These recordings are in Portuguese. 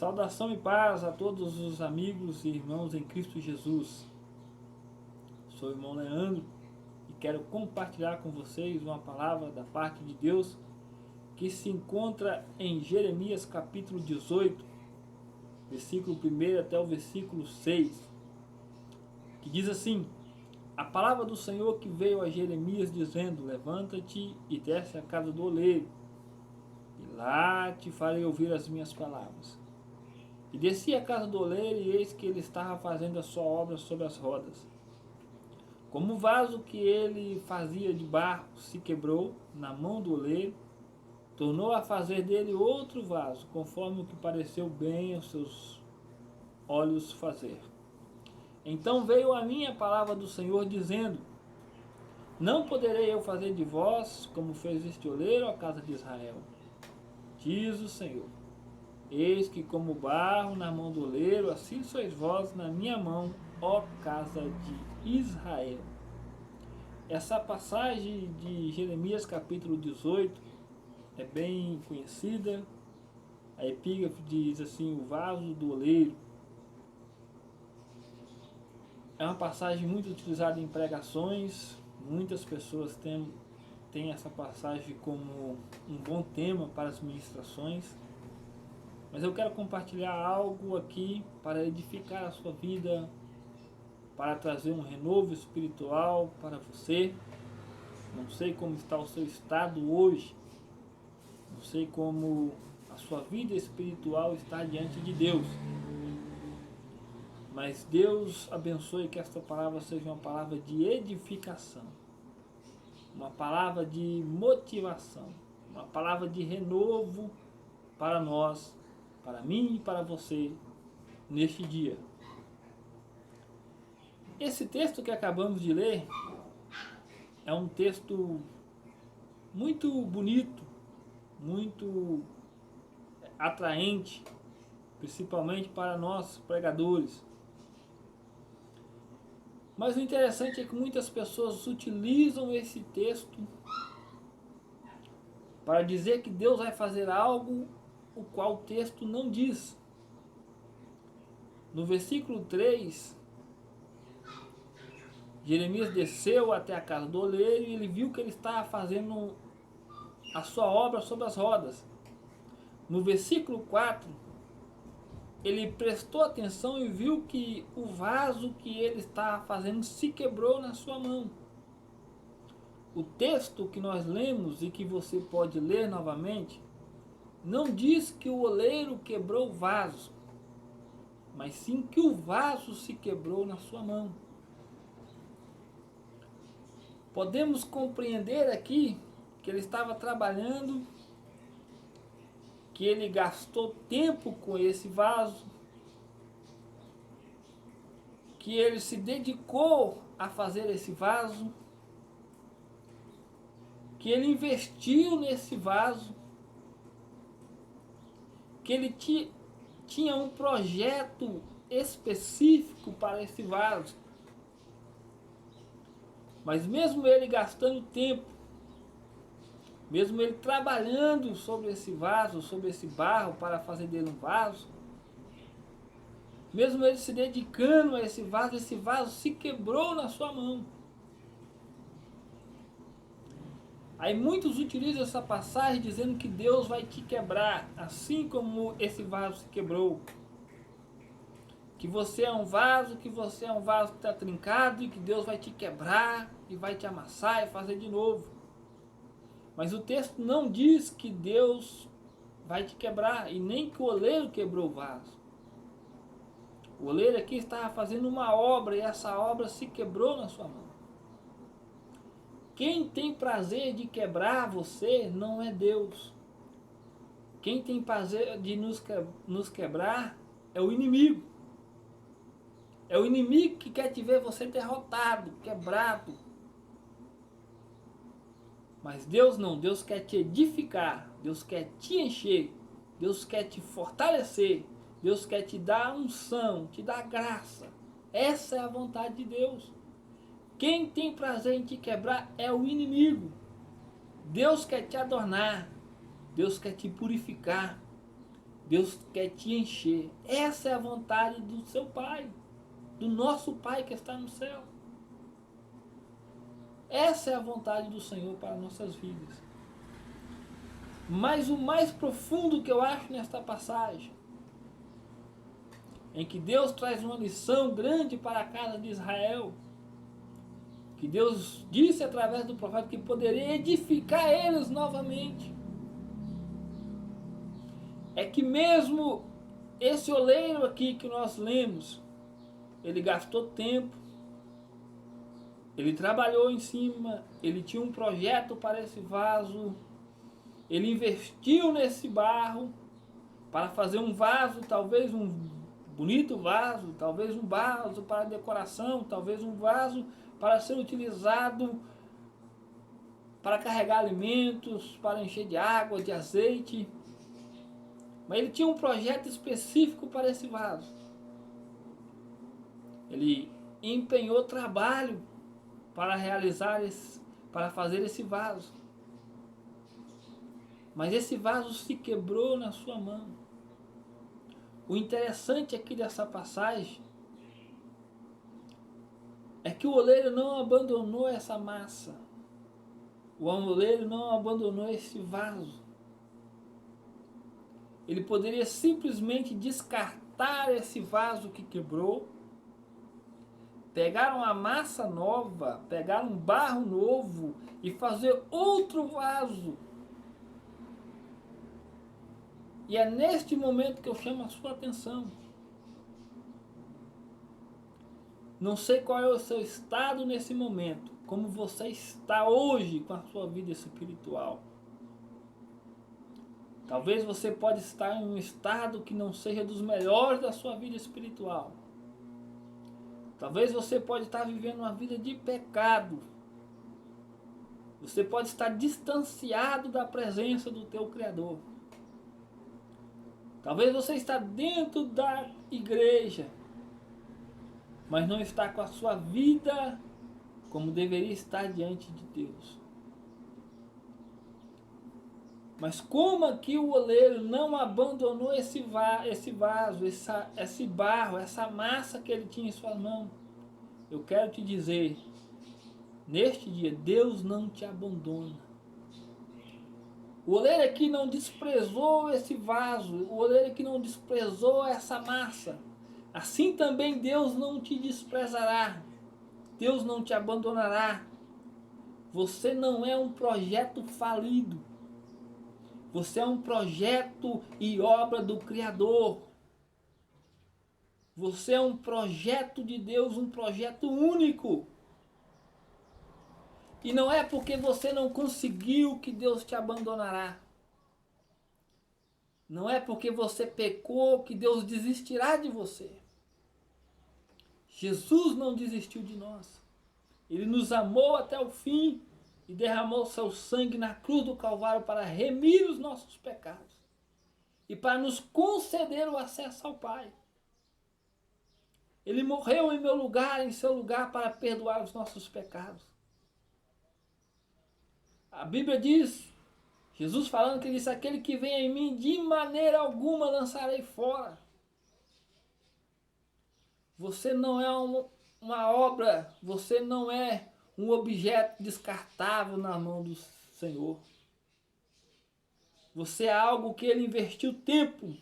Saudação e paz a todos os amigos e irmãos em Cristo Jesus. Sou o irmão Leandro e quero compartilhar com vocês uma palavra da parte de Deus que se encontra em Jeremias capítulo 18, versículo 1 até o versículo 6, que diz assim: a palavra do Senhor que veio a Jeremias dizendo: levanta-te e desce à casa do oleiro, e lá te farei ouvir as minhas palavras. E desci à casa do oleiro, e eis que ele estava fazendo a sua obra sobre as rodas. Como o vaso que ele fazia de barro se quebrou na mão do oleiro, tornou a fazer dele outro vaso, conforme o que pareceu bem aos seus olhos fazer. Então veio a mim a palavra do Senhor, dizendo: não poderei eu fazer de vós como fez este oleiro à casa de Israel, diz o Senhor. Eis que como barro na mão do oleiro, assim sois vós na minha mão, ó casa de Israel. Essa passagem de Jeremias capítulo 18 é bem conhecida. A epígrafe diz assim: o vaso do oleiro. É uma passagem muito utilizada em pregações. Muitas pessoas têm essa passagem como um bom tema para as ministrações. Mas eu quero compartilhar algo aqui para edificar a sua vida, para trazer um renovo espiritual para você. Não sei como está o seu estado hoje, não sei como a sua vida espiritual está diante de Deus. Mas Deus abençoe que esta palavra seja uma palavra de edificação, uma palavra de motivação, uma palavra de renovo para nós, para mim e para você, neste dia. Esse texto que acabamos de ler é um texto muito bonito, muito atraente, principalmente para nós pregadores. Mas o interessante é que muitas pessoas utilizam esse texto para dizer que Deus vai fazer algo o qual o texto não diz. No versículo 3, Jeremias desceu até a casa do oleiro e ele viu que ele estava fazendo a sua obra sobre as rodas. No versículo 4, ele prestou atenção e viu que o vaso que ele estava fazendo se quebrou na sua mão. O texto que nós lemos e que você pode ler novamente não diz que o oleiro quebrou o vaso, mas sim que o vaso se quebrou na sua mão. Podemos compreender aqui que ele estava trabalhando, que ele gastou tempo com esse vaso, que ele se dedicou a fazer esse vaso, que ele investiu nesse vaso, que ele tinha um projeto específico para esse vaso. Mas mesmo ele gastando tempo, mesmo ele trabalhando sobre esse vaso, sobre esse barro para fazer dele um vaso, mesmo ele se dedicando a esse vaso se quebrou na sua mão. Aí muitos utilizam essa passagem dizendo que Deus vai te quebrar, assim como esse vaso se quebrou. Que você é um vaso que está trincado e que Deus vai te quebrar e vai te amassar e fazer de novo. Mas o texto não diz que Deus vai te quebrar e nem que o oleiro quebrou o vaso. O oleiro aqui estava fazendo uma obra e essa obra se quebrou na sua mão. Quem tem prazer de quebrar você não é Deus. Quem tem prazer de nos quebrar é o inimigo. É o inimigo que quer te ver você derrotado, quebrado. Mas Deus não, Deus quer te edificar, Deus quer te encher, Deus quer te fortalecer, Deus quer te dar unção, te dar graça. Essa é a vontade de Deus. Quem tem prazer em te quebrar é o inimigo. Deus quer te adornar, Deus quer te purificar, Deus quer te encher. Essa é a vontade do seu Pai, do nosso Pai que está no céu. Essa é a vontade do Senhor para nossas vidas. Mas o mais profundo que eu acho nesta passagem, em que Deus traz uma lição grande para a casa de Israel, que Deus disse através do profeta que poderia edificar eles novamente, é que mesmo esse oleiro aqui que nós lemos, ele gastou tempo, ele trabalhou em cima, ele tinha um projeto para esse vaso, ele investiu nesse barro para fazer um vaso, talvez um bonito vaso, talvez um vaso para decoração, talvez um vaso para ser utilizado para carregar alimentos, para encher de água, de azeite. Mas ele tinha um projeto específico para esse vaso. Ele empenhou trabalho para para fazer esse vaso. Mas esse vaso se quebrou na sua mão. O interessante aqui dessa passagem é que o oleiro não abandonou essa massa. O oleiro não abandonou esse vaso. Ele poderia simplesmente descartar esse vaso que quebrou, pegar uma massa nova, pegar um barro novo e fazer outro vaso. E é neste momento que eu chamo a sua atenção. Não sei qual é o seu estado nesse momento, como você está hoje com a sua vida espiritual. Talvez você pode estar em um estado que não seja dos melhores da sua vida espiritual. Talvez você pode estar vivendo uma vida de pecado. Você pode estar distanciado da presença do teu Criador. Talvez você está dentro da igreja, mas não está com a sua vida como deveria estar diante de Deus. Mas como aqui o oleiro não abandonou esse vaso, esse barro, essa massa que ele tinha em suas mãos, eu quero te dizer, neste dia, Deus não te abandona. O oleiro aqui não desprezou esse vaso, o oleiro aqui não desprezou essa massa. Assim também Deus não te desprezará, Deus não te abandonará. Você não é um projeto falido. Você é um projeto e obra do Criador. Você é um projeto de Deus, um projeto único. E não é porque você não conseguiu que Deus te abandonará. Não é porque você pecou que Deus desistirá de você. Jesus não desistiu de nós. Ele nos amou até o fim e derramou seu sangue na cruz do Calvário para remir os nossos pecados e para nos conceder o acesso ao Pai. Ele morreu em meu lugar, em seu lugar, para perdoar os nossos pecados. A Bíblia diz, Jesus falando que ele disse, aquele que vem em mim, de maneira alguma lançarei fora. Você não é uma obra, você não é um objeto descartável na mão do Senhor. Você é algo que Ele investiu tempo.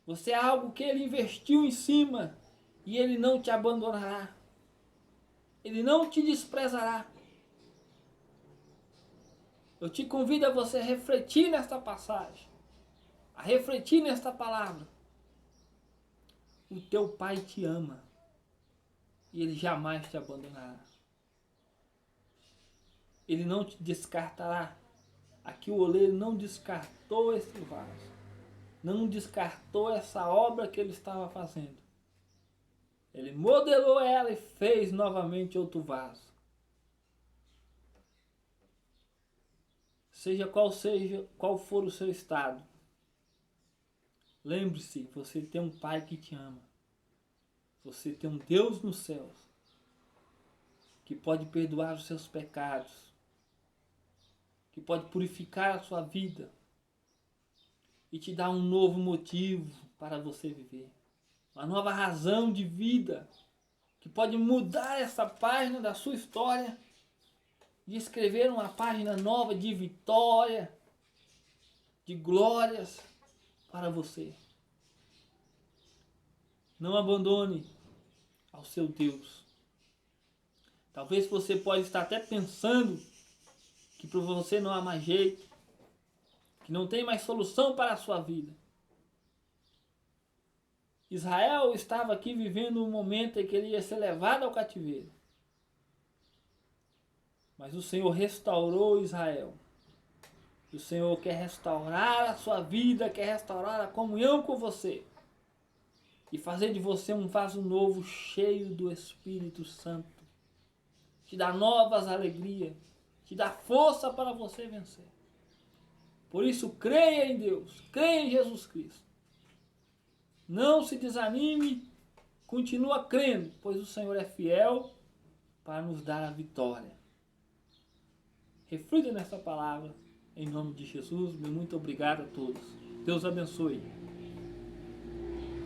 Você é algo que Ele investiu em cima. E Ele não te abandonará. Ele não te desprezará. Eu te convido a você refletir nesta passagem. A refletir nesta palavra. O teu Pai te ama. E Ele jamais te abandonará. Ele não te descartará. Aqui o oleiro não descartou esse vaso. Não descartou essa obra que ele estava fazendo. Ele modelou ela e fez novamente outro vaso. Seja qual for o seu estado. Lembre-se, você tem um Pai que te ama. Você tem um Deus nos céus que pode perdoar os seus pecados, que pode purificar a sua vida, e te dar um novo motivo para você viver. Uma nova razão de vida que pode mudar essa página da sua história e escrever uma página nova de vitória, de glórias para você. Não abandone ao seu Deus. Talvez você pode estar até pensando que para você não há mais jeito, que não tem mais solução para a sua vida. Israel estava aqui vivendo um momento em que ele ia ser levado ao cativeiro. Mas o Senhor restaurou Israel. O Senhor quer restaurar a sua vida, quer restaurar a comunhão com você. E fazer de você um vaso novo, cheio do Espírito Santo. Te dá novas alegrias, te dá força para você vencer. Por isso, creia em Deus, creia em Jesus Cristo. Não se desanime, continua crendo, pois o Senhor é fiel para nos dar a vitória. Reflita nessa palavra, em nome de Jesus. Meu muito obrigado a todos. Deus abençoe.